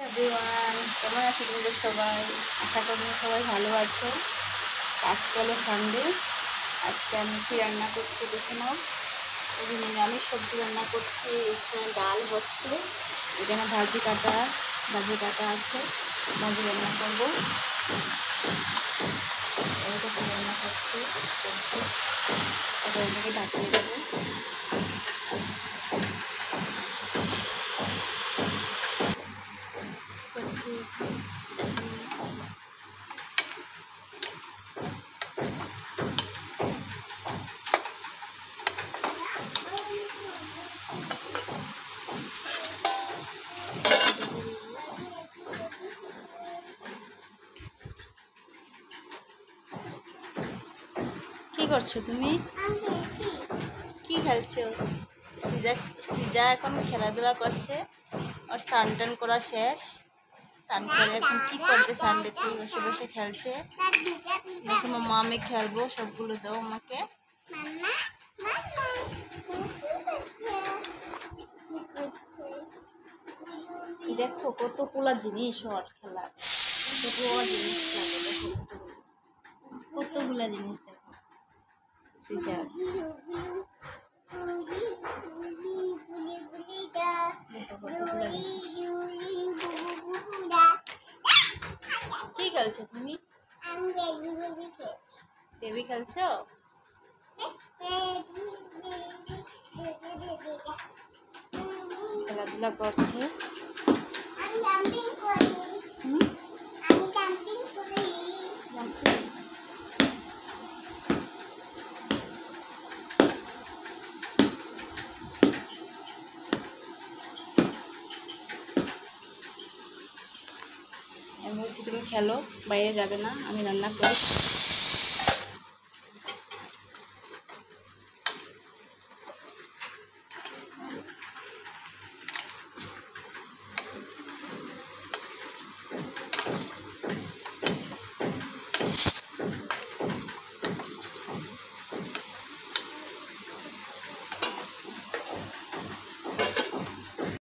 Everyone, কেমন আছো তোমাদের সবাই? আশা করি সবাই ভালো আছো। আজকে হলো সানডে। আজকে আমি কি রান্না করছি দেখে নাও। এই নিরামিষ সবজি রান্না করছি। এখানে ডাল হচ্ছে, এখানে ভাজি কাটা আছে, ভাজি রান্না করবো। এইটা রান্না করছি সবজি, তারপর এটাকে ঢাকিয়ে দেবো। করছি কি করছো তুমি? কি খেলছো? সিজা এখন খেলাধুলা করছে। আর স্নান টান করা শেষ। স্নান করে এখন কি করবে? সানডেতে বসে বসে খেলছে। বলছে মাম্মা আমি খেলবো, সবগুলো দাও আমাকে। দেখো কতগুলা জিনিস ওর খেলার, কতগুলা জিনিস লাগে। দেখো কতগুলা জিনিস দেখো সিজার। কি খেলছো তুমি? বেবি খেলছো? খেলাধুলা করছে। আমি বলছি তুমি খেলো, বাইরে যাবে না, আমি রান্না করি।